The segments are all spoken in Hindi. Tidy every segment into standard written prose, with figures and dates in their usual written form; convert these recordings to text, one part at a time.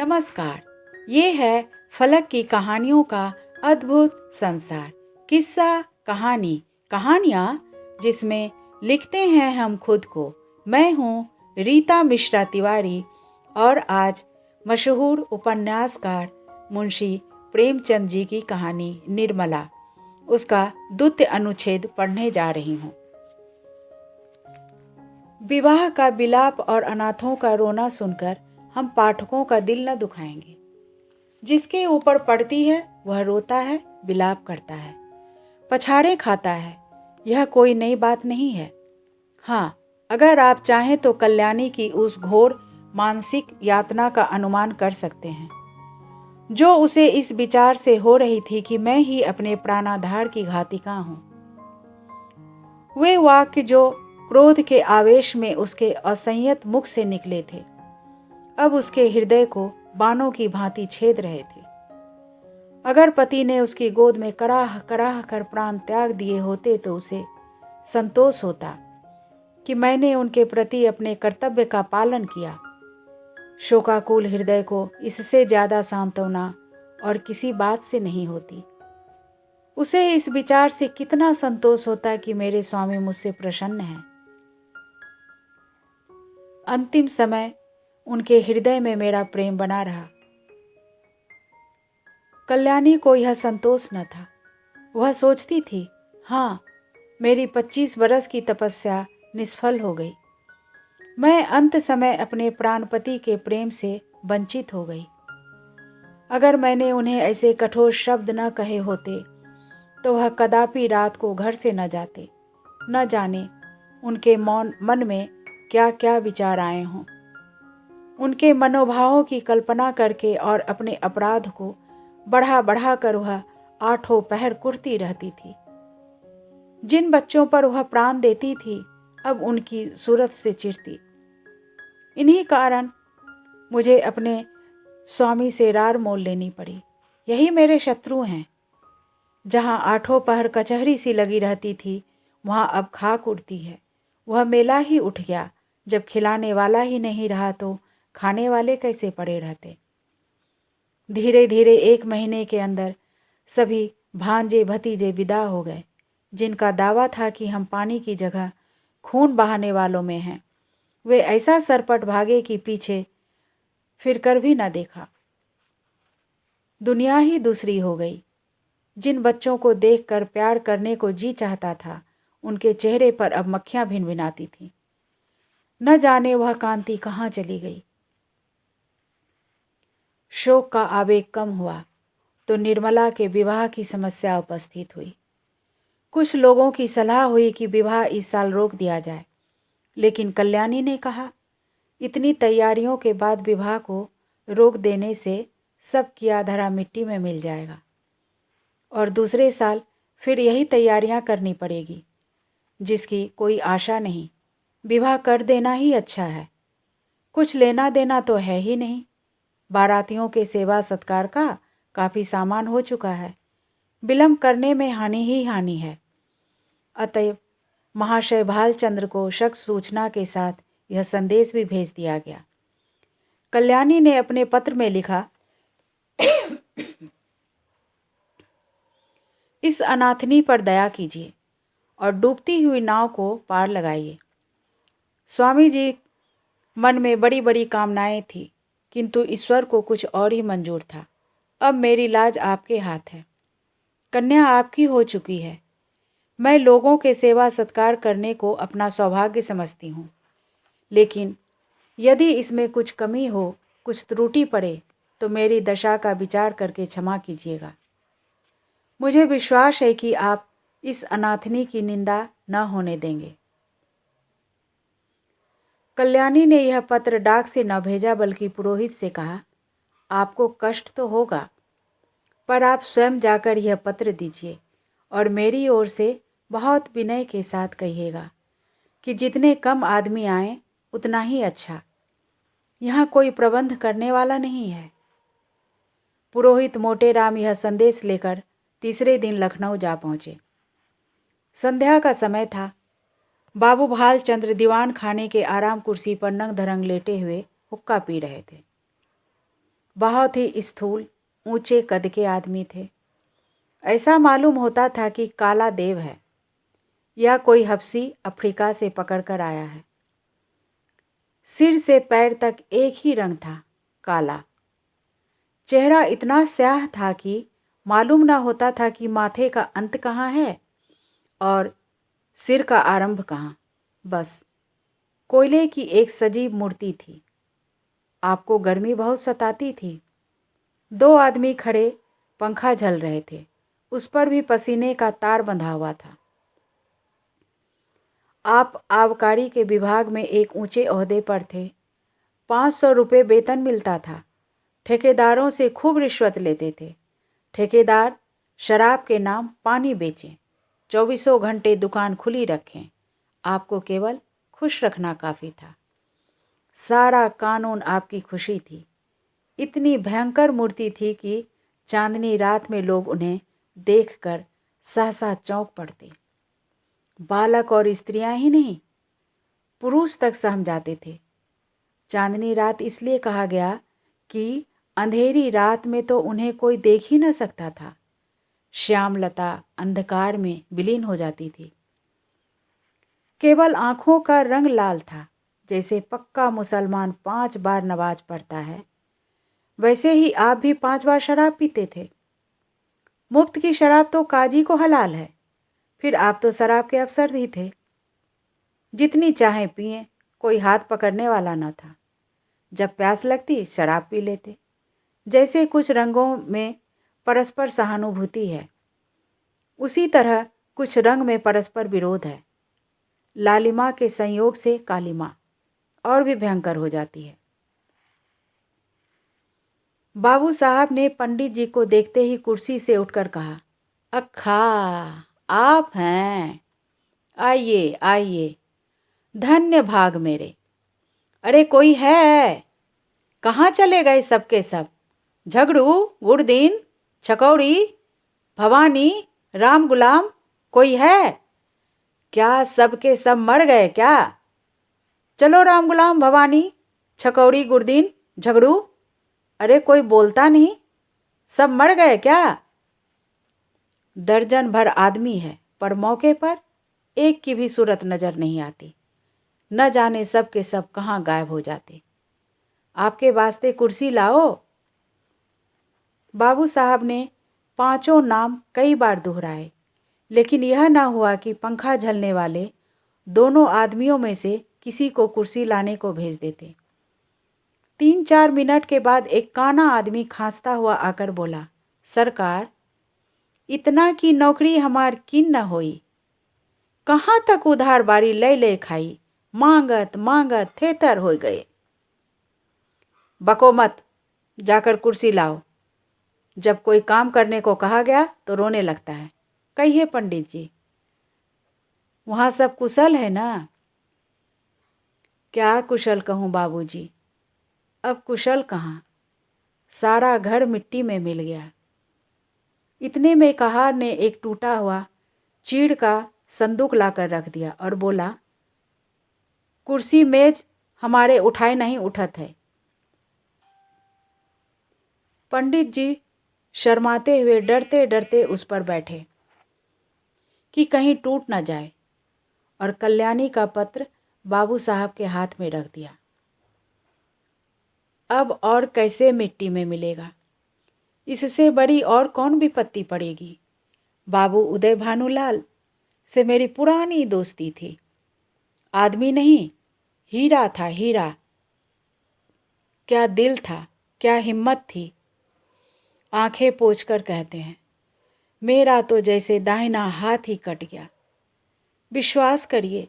नमस्कार। ये है फलक की कहानियों का अद्भुत संसार। किस्सा कहानी, कहानियाँ जिसमें लिखते हैं हम खुद को। मैं हूँ रीता मिश्रा तिवारी और आज मशहूर उपन्यासकार मुंशी प्रेमचंद जी की कहानी निर्मला, उसका द्वितीय अनुच्छेद पढ़ने जा रही हूँ। विवाह का विलाप और अनाथों का रोना सुनकर हम पाठकों का दिल न दुखाएंगे। जिसके ऊपर पड़ती है वह रोता है, विलाप करता है, पछाड़े खाता है। यह कोई नई बात नहीं है। हाँ, अगर आप चाहें तो कल्याणी की उस घोर मानसिक यातना का अनुमान कर सकते हैं जो उसे इस विचार से हो रही थी कि मैं ही अपने प्राणाधार की घातिका हूँ। वे वाक्य जो क्रोध के आवेश में उसके असंयत मुख से निकले थे अब उसके हृदय को बाणों की भांति छेद रहे थे। अगर पति ने उसकी गोद में कड़ाह कड़ाह कर प्राण त्याग दिए होते तो उसे संतोष होता कि मैंने उनके प्रति अपने कर्तव्य का पालन किया। शोकाकुल हृदय को इससे ज्यादा सांत्वना और किसी बात से नहीं होती। उसे इस विचार से कितना संतोष होता कि मेरे स्वामी मुझसे प्रसन्न हैं। अंतिम समय उनके हृदय में मेरा प्रेम बना रहा। कल्याणी को यह संतोष न था। वह सोचती थी, हाँ, मेरी 25 बरस की तपस्या निष्फल हो गई। मैं अंत समय अपने प्राणपति के प्रेम से वंचित हो गई। अगर मैंने उन्हें ऐसे कठोर शब्द न कहे होते तो वह कदापि रात को घर से न जाते। न जाने उनके मन में क्या क्या विचार आए हों। उनके मनोभावों की कल्पना करके और अपने अपराध को बढ़ा बढ़ा कर वह आठों पहर कुढ़ती रहती थी। जिन बच्चों पर वह प्राण देती थी अब उनकी सूरत से चिढ़ती। इन्हीं कारण मुझे अपने स्वामी से रार मोल लेनी पड़ी। यही मेरे शत्रु हैं। जहाँ आठों पहर कचहरी सी लगी रहती थी वहाँ अब खाक उड़ती है। वह मेला ही उठ गया। जब खिलाने वाला ही नहीं रहा तो खाने वाले कैसे पड़े रहते। धीरे धीरे 1 महीने के अंदर सभी भांजे भतीजे विदा हो गए। जिनका दावा था कि हम पानी की जगह खून बहाने वालों में हैं, वे ऐसा सरपट भागे कि पीछे फिर कर भी न देखा। दुनिया ही दूसरी हो गई। जिन बच्चों को देखकर प्यार करने को जी चाहता था उनके चेहरे पर अब मक्खियां भिनभिनाती थीं। न जाने वह कांति कहाँ चली गई। शोक का आवेग कम हुआ तो निर्मला के विवाह की समस्या उपस्थित हुई। कुछ लोगों की सलाह हुई कि विवाह इस साल रोक दिया जाए, लेकिन कल्याणी ने कहा, इतनी तैयारियों के बाद विवाह को रोक देने से सब किया धरा मिट्टी में मिल जाएगा और दूसरे साल फिर यही तैयारियां करनी पड़ेगी जिसकी कोई आशा नहीं। विवाह कर देना ही अच्छा है। कुछ लेना देना तो है ही नहीं। बारातियों के सेवा सत्कार का काफ़ी सामान हो चुका है। विलंब करने में हानि ही हानि है। अतएव महाशय भालचंद्र को शक सूचना के साथ यह संदेश भी भेज दिया गया। कल्याणी ने अपने पत्र में लिखा, इस अनाथनी पर दया कीजिए और डूबती हुई नाव को पार लगाइए। स्वामी जी मन में बड़ी बड़ी कामनाएं थी किंतु ईश्वर को कुछ और ही मंजूर था। अब मेरी लाज आपके हाथ है। कन्या आपकी हो चुकी है। मैं लोगों के सेवा सत्कार करने को अपना सौभाग्य समझती हूँ, लेकिन यदि इसमें कुछ कमी हो, कुछ त्रुटि पड़े तो मेरी दशा का विचार करके क्षमा कीजिएगा। मुझे विश्वास है कि आप इस अनाथनी की निंदा न होने देंगे। कल्याणी ने यह पत्र डाक से न भेजा बल्कि पुरोहित से कहा, आपको कष्ट तो होगा पर आप स्वयं जाकर यह पत्र दीजिए और मेरी ओर से बहुत विनय के साथ कहिएगा कि जितने कम आदमी आए उतना ही अच्छा। यहाँ कोई प्रबंध करने वाला नहीं है। पुरोहित मोटेराम यह संदेश लेकर तीसरे दिन लखनऊ जा पहुँचे। संध्या का समय था। बाबू भालचंद्र दीवान खाने के आराम कुर्सी पर नंग धरंग लेटे हुए हुक्का पी रहे थे। बहुत ही स्थूल ऊंचे कद के आदमी थे। ऐसा मालूम होता था कि काला देव है या कोई हबशी अफ्रीका से पकड़ कर आया है। सिर से पैर तक एक ही रंग था, काला। चेहरा इतना स्याह था कि मालूम न होता था कि माथे का अंत कहाँ है और सिर का आरंभ कहाँ। बस कोयले की एक सजीव मूर्ति थी। आपको गर्मी बहुत सताती थी। 2 आदमी खड़े पंखा झल रहे थे, उस पर भी पसीने का तार बंधा हुआ था। आप आबकारी के विभाग में एक ऊंचे ओहदे पर थे। 500 रुपये वेतन मिलता था। ठेकेदारों से खूब रिश्वत लेते थे। ठेकेदार शराब के नाम पानी बेचें, 24 घंटे दुकान खुली रखें, आपको केवल खुश रखना काफ़ी था। सारा कानून आपकी खुशी थी। इतनी भयंकर मूर्ति थी कि चांदनी रात में लोग उन्हें देखकर सहसा चौंक पड़ते। बालक और स्त्रियां ही नहीं, पुरुष तक सहम जाते थे। चांदनी रात इसलिए कहा गया कि अंधेरी रात में तो उन्हें कोई देख ही न सकता था। श्यामलता अंधकार में विलीन हो जाती थी। केवल आंखों का रंग लाल था। जैसे पक्का मुसलमान 5 बार नमाज पढ़ता है, वैसे ही आप भी 5 बार शराब पीते थे। मुफ्त की शराब तो काजी को हलाल है, फिर आप तो शराब के अफसर ही थे। जितनी चाहें पिए, कोई हाथ पकड़ने वाला न था। जब प्यास लगती शराब पी लेते। जैसे कुछ रंगों में परस्पर सहानुभूति है, उसी तरह कुछ रंग में परस्पर विरोध है। लालिमा के संयोग से कालिमा और भी भयंकर हो जाती है। बाबू साहब ने पंडित जी को देखते ही कुर्सी से उठकर कहा, अक्खा आप हैं, आइए आइए, धन्य भाग मेरे। अरे कोई है? कहाँ चले गए सबके सब? झगड़ू, गुरदीन, छकौड़ी, भवानी, राम गुलाम, कोई है क्या? सबके सब मर गए क्या? चलो राम गुलाम, भवानी, छकौड़ी, गुरदीन, झगड़ू, अरे कोई बोलता नहीं, सब मर गए क्या? दर्जन भर आदमी है, पर मौके पर एक की भी सूरत नजर नहीं आती। न जाने सब के सब कहाँ गायब हो जाते। आपके वास्ते कुर्सी लाओ। बाबू साहब ने 5 नाम कई बार दोहराए, लेकिन यह ना हुआ कि पंखा झलने वाले दोनों आदमियों में से किसी को कुर्सी लाने को भेज देते। 3-4 मिनट के बाद एक काना आदमी खांसता हुआ आकर बोला, सरकार, इतना की नौकरी हमार किन न होई। कहाँ तक उधार बारी ले ले खाई, मांगत मांगत थेतर हो गए। बको मत, जाकर कुर्सी लाओ। जब कोई काम करने को कहा गया तो रोने लगता है। कहिए पंडित जी, वहाँ सब कुशल है ना? क्या कुशल कहूँ बाबूजी, अब कुशल कहाँ, सारा घर मिट्टी में मिल गया। इतने में कहार ने एक टूटा हुआ चीड़ का संदूक लाकर रख दिया और बोला, कुर्सी मेज हमारे उठाए नहीं उठत है। पंडित जी शर्माते हुए डरते डरते उस पर बैठे कि कहीं टूट न जाए, और कल्याणी का पत्र बाबू साहब के हाथ में रख दिया। अब और कैसे मिट्टी में मिलेगा? इससे बड़ी और कौन विपत्ति पड़ेगी? बाबू उदय भानुलाल से मेरी पुरानी दोस्ती थी। आदमी नहीं, हीरा था, हीरा। क्या दिल था, क्या हिम्मत थी। आंखें पोंछकर कहते हैं, मेरा तो जैसे दाहिना हाथ ही कट गया। विश्वास करिए,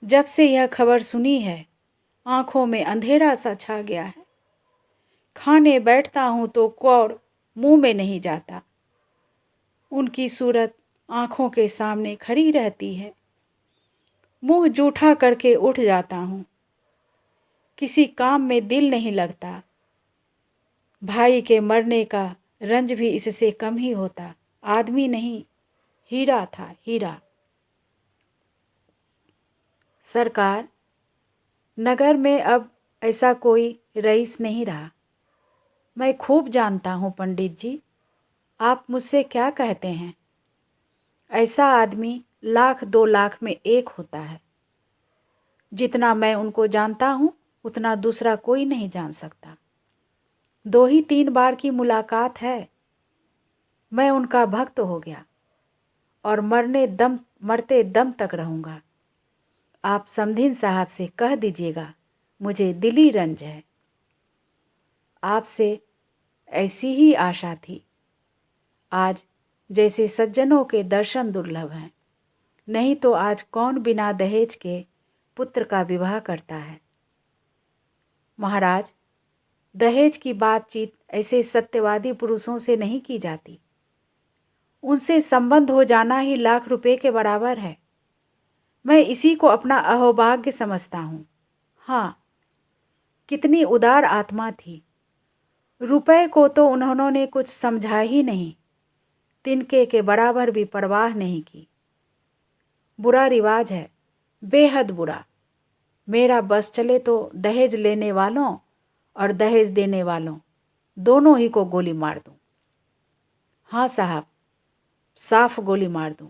जब से यह खबर सुनी है, आंखों में अंधेरा सा छा गया है। खाने बैठता हूँ तो कौड़ मुंह में नहीं जाता। उनकी सूरत आंखों के सामने खड़ी रहती है। मुंह जूठा करके उठ जाता हूँ। किसी काम में दिल नहीं लगता। भाई के मरने का रंज भी इससे कम ही होता। आदमी नहीं, हीरा था, हीरा। सरकार, नगर में अब ऐसा कोई रईस नहीं रहा। मैं खूब जानता हूँ पंडित जी, आप मुझसे क्या कहते हैं। ऐसा आदमी 1,00,000 2 लाख में एक होता है। जितना मैं उनको जानता हूँ उतना दूसरा कोई नहीं जान सकता। 2 ही 3 बार की मुलाकात है, मैं उनका भक्त हो गया और मरते दम तक रहूँगा। आप समधीन साहब से कह दीजिएगा, मुझे दिली रंज है। आपसे ऐसी ही आशा थी। आज जैसे सज्जनों के दर्शन दुर्लभ हैं, नहीं तो आज कौन बिना दहेज के पुत्र का विवाह करता है। महाराज, दहेज की बातचीत ऐसे सत्यवादी पुरुषों से नहीं की जाती। उनसे संबंध हो जाना ही ₹1,00,000 के बराबर है। मैं इसी को अपना अहोभाग्य समझता हूँ। हाँ, कितनी उदार आत्मा थी। रुपए को तो उन्होंने कुछ समझा ही नहीं, तिनके के बराबर भी परवाह नहीं की। बुरा रिवाज है, बेहद बुरा। मेरा बस चले तो दहेज लेने वालों और दहेज देने वालों दोनों ही को गोली मार दूं। हाँ साहब, साफ गोली मार दूं,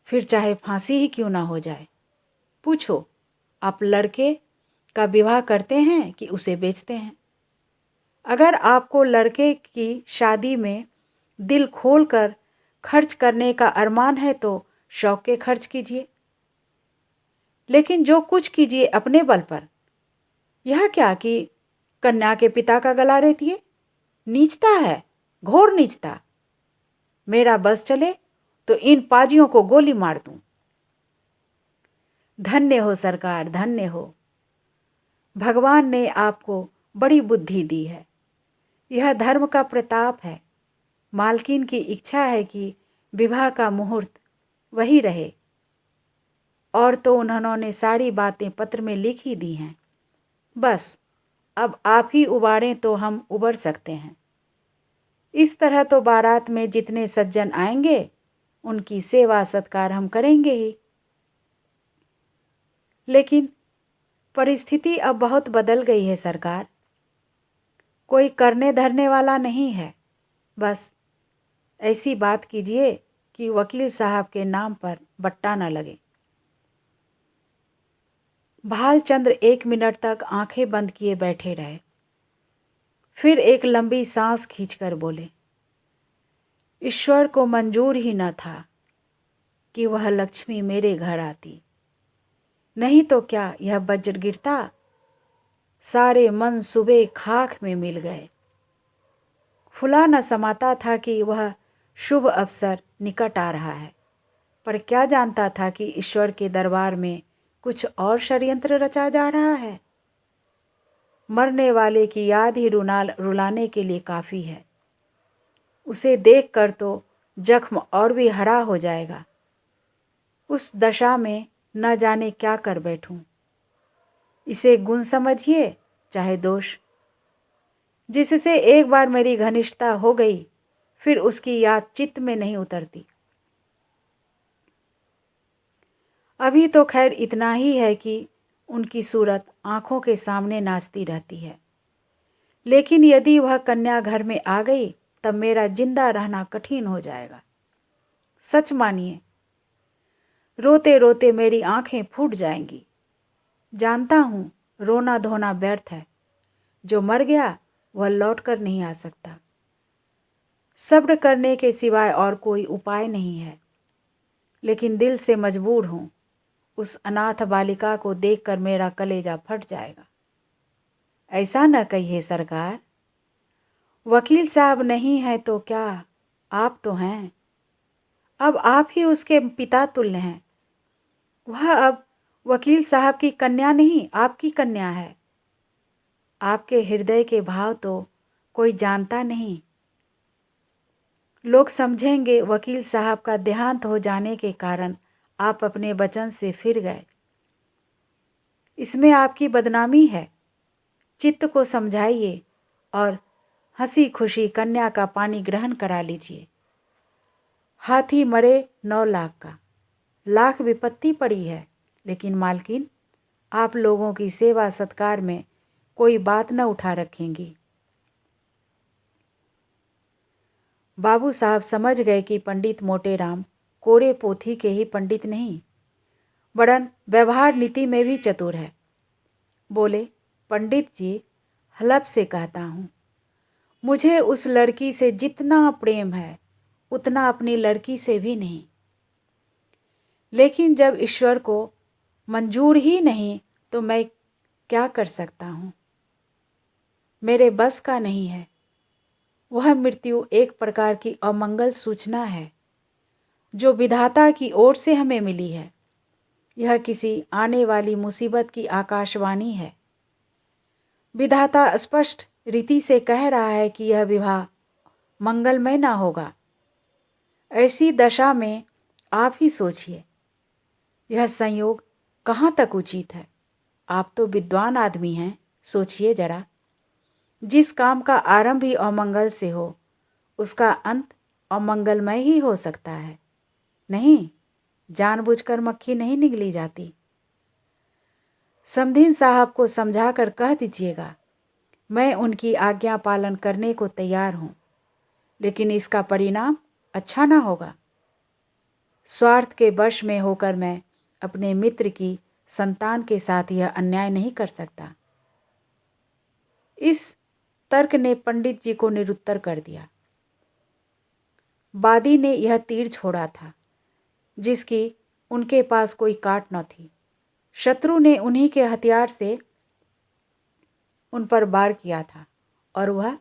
फिर चाहे फांसी ही क्यों ना हो जाए। पूछो, आप लड़के का विवाह करते हैं कि उसे बेचते हैं? अगर आपको लड़के की शादी में दिल खोलकर खर्च करने का अरमान है तो शौक के खर्च कीजिए, लेकिन जो कुछ कीजिए अपने बल पर। यह क्या कि कन्या के पिता का गला रेतिए? नीचता है, घोर नीचता। मेरा बस चले तो इन पाजियों को गोली मार दूं। धन्य हो सरकार, धन्य हो। भगवान ने आपको बड़ी बुद्धि दी है। यह धर्म का प्रताप है। मालकिन की इच्छा है कि विवाह का मुहूर्त वही रहे, और तो उन्होंने सारी बातें पत्र में लिख ही दी हैं। बस अब आप ही उबारें तो हम उबर सकते हैं। इस तरह तो बारात में जितने सज्जन आएंगे उनकी सेवा सत्कार हम करेंगे ही। लेकिन परिस्थिति अब बहुत बदल गई है सरकार। कोई करने धरने वाला नहीं है। बस ऐसी बात कीजिए कि वकील साहब के नाम पर बट्टा न लगे। भालचंद्र 1 मिनट तक आंखें बंद किए बैठे रहे। फिर एक लंबी सांस खींचकर बोले, ईश्वर को मंजूर ही न था कि वह लक्ष्मी मेरे घर आती, नहीं तो क्या यह वज्र गिरता। सारे मंसूबे खाक में मिल गए। फुला न समाता था कि वह शुभ अवसर निकट आ रहा है, पर क्या जानता था कि ईश्वर के दरबार में कुछ और षड्यंत्र रचा जा रहा है। मरने वाले की याद ही रुलाने के लिए काफ़ी है। उसे देखकर तो जख्म और भी हरा हो जाएगा। उस दशा में न जाने क्या कर बैठूं। इसे गुण समझिए चाहे दोष। जिससे एक बार मेरी घनिष्ठता हो गई फिर उसकी याद चित्त में नहीं उतरती। अभी तो खैर इतना ही है कि उनकी सूरत आंखों के सामने नाचती रहती है, लेकिन यदि वह कन्या घर में आ गई तब मेरा जिंदा रहना कठिन हो जाएगा। सच मानिए, रोते रोते मेरी आंखें फूट जाएंगी। जानता हूँ रोना धोना व्यर्थ है। जो मर गया वह लौट कर नहीं आ सकता। सब्र करने के सिवाय और कोई उपाय नहीं है, लेकिन दिल से मजबूर हूँ। उस अनाथ बालिका को देखकर मेरा कलेजा फट जाएगा। ऐसा न कहिए सरकार। वकील साहब नहीं है तो क्या, आप तो हैं। अब आप ही उसके पिता तुल्य हैं। वह अब वकील साहब की कन्या नहीं, आपकी कन्या है। आपके हृदय के भाव तो कोई जानता नहीं। लोग समझेंगे वकील साहब का देहांत हो जाने के कारण आप अपने वचन से फिर गए। इसमें आपकी बदनामी है। चित्त को समझाइए और हंसी खुशी कन्या का पानी ग्रहण करा लीजिए। हाथी मरे 9 लाख का, लाख विपत्ति पड़ी है, लेकिन मालकिन आप लोगों की सेवा सत्कार में कोई बात न उठा रखेंगी। बाबू साहब समझ गए कि पंडित मोटेराम कोरे पोथी के ही पंडित नहीं, वरन व्यवहार नीति में भी चतुर है। बोले, पंडित जी, हलफ से कहता हूँ, मुझे उस लड़की से जितना प्रेम है उतना अपनी लड़की से भी नहीं। लेकिन जब ईश्वर को मंजूर ही नहीं तो मैं क्या कर सकता हूँ? मेरे बस का नहीं है। वह मृत्यु एक प्रकार की अमंगल सूचना है जो विधाता की ओर से हमें मिली है। यह किसी आने वाली मुसीबत की आकाशवाणी है। विधाता स्पष्ट रीति से कह रहा है कि यह विवाह मंगलमय ना होगा। ऐसी दशा में आप ही सोचिए, यह संयोग कहाँ तक उचित है। आप तो विद्वान आदमी हैं, सोचिए जरा। जिस काम का आरंभ ही अमंगल से हो उसका अंत अमंगलमय ही हो सकता है। नहीं, जानबूझकर मक्खी नहीं निगली जाती। समधीन साहब को समझाकर कह दीजिएगा, मैं उनकी आज्ञा पालन करने को तैयार हूँ, लेकिन इसका परिणाम अच्छा ना होगा। स्वार्थ के वश में होकर मैं अपने मित्र की संतान के साथ यह अन्याय नहीं कर सकता। इस तर्क ने पंडित जी को निरुत्तर कर दिया। वादी ने यह तीर छोड़ा था जिसकी उनके पास कोई काट न थी। शत्रु ने उन्हीं के हथियार से उन पर वार किया था और वह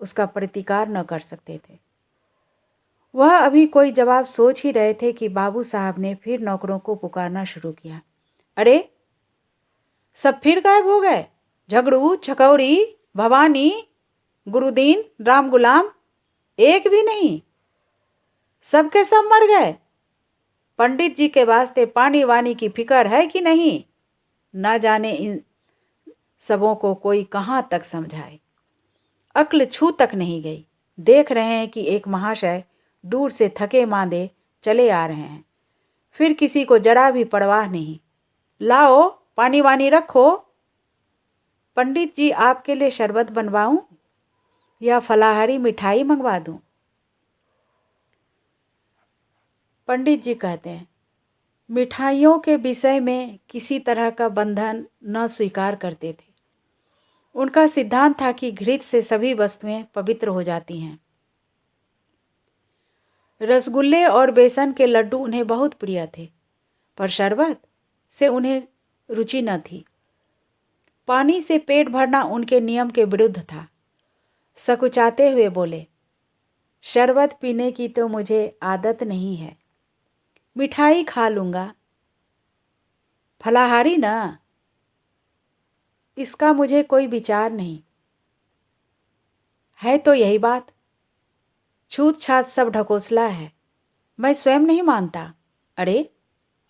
उसका प्रतिकार न कर सकते थे। वह अभी कोई जवाब सोच ही रहे थे कि बाबू साहब ने फिर नौकरों को पुकारना शुरू किया। अरे, सब फिर गायब हो गए? झगड़ू, छकौड़ी, भवानी, गुरुदीन, राम गुलाम, एक भी नहीं? सबके सब मर गए? पंडित जी के वास्ते पानी वानी की फिक्र है कि नहीं? न जाने इन सबों को कोई कहाँ तक समझाए। अक्ल छू तक नहीं गई। देख रहे हैं कि एक महाशय दूर से थके मांदे चले आ रहे हैं, फिर किसी को जरा भी परवाह नहीं। लाओ, पानी वानी रखो। पंडित जी, आपके लिए शरबत बनवाऊं या फलाहारी मिठाई मंगवा दूं? पंडित जी कहते हैं, मिठाइयों के विषय में किसी तरह का बंधन न स्वीकार करते थे। उनका सिद्धांत था कि घृत से सभी वस्तुएं पवित्र हो जाती हैं। रसगुल्ले और बेसन के लड्डू उन्हें बहुत प्रिय थे, पर शरबत से उन्हें रुचि न थी। पानी से पेट भरना उनके नियम के विरुद्ध था। सकुचाते हुए बोले, शरबत पीने की तो मुझे आदत नहीं है, मिठाई खा लूँगा। फलाहारी ना, इसका मुझे कोई विचार नहीं है। तो यही बात, छूत छात सब ढकोसला है। मैं स्वयं नहीं मानता। अरे,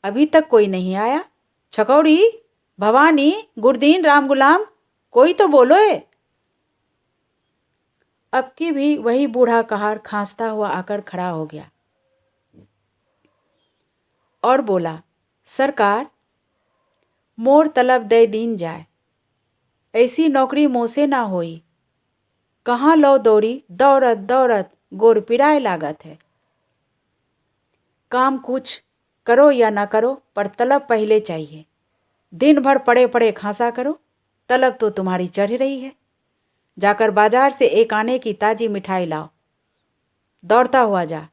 अभी तक कोई नहीं आया? छकौड़ी, भवानी, गुरदीन, राम गुलाम, कोई तो बोलो है। अब की भी वही बूढ़ा कहार खांसता हुआ आकर खड़ा हो गया और बोला, सरकार, मोर तलब दे दीन जाए, ऐसी नौकरी मोसे ना होई। कहाँ लो दौड़ी, दौड़त दौड़त गोर पिराए लागत है। काम कुछ करो या ना करो, पर तलब पहले चाहिए। दिन भर पड़े पड़े खांसा करो, तलब तो तुम्हारी चढ़ रही है। जाकर बाजार से एक आने की ताजी मिठाई लाओ, दौड़ता हुआ जा।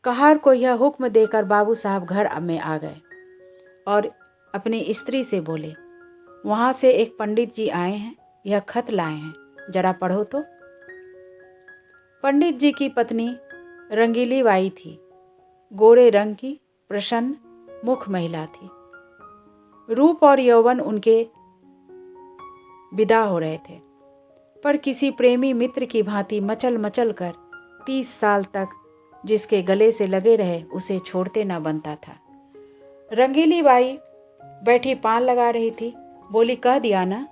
कहार को यह हुक्म देकर बाबू साहब घर में आ गए और अपनी स्त्री से बोले, वहाँ से एक पंडित जी आए हैं, यह खत लाए हैं, जरा पढ़ो तो। पंडित जी की पत्नी रंगीली बाई थी। गोरे रंग की प्रसन्न मुख महिला थी। रूप और यौवन उनके विदा हो रहे थे, पर किसी प्रेमी मित्र की भांति मचल मचल कर 30 साल तक जिसके गले से लगे रहे उसे छोड़ते न बनता था। रंगीली बाई बैठी पान लगा रही थी। बोली, कह दिया ना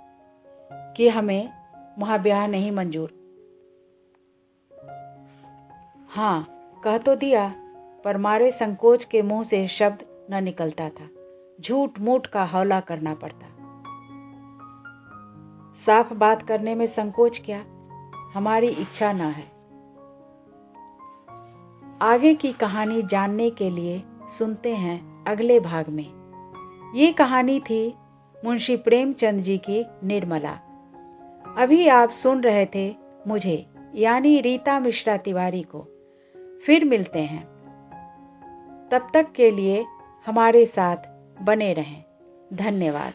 कि हमें वहाँ ब्याह नहीं मंजूर। हाँ, कह तो दिया, पर मारे संकोच के मुंह से शब्द न निकलता था। झूठ मूठ का हौला करना पड़ता। साफ बात करने में संकोच क्या, हमारी इच्छा न है। आगे की कहानी जानने के लिए सुनते हैं अगले भाग में। ये कहानी थी मुंशी प्रेमचंद जी की निर्मला। अभी आप सुन रहे थे मुझे, यानी रीता मिश्रा तिवारी को। फिर मिलते हैं, तब तक के लिए हमारे साथ बने रहें। धन्यवाद।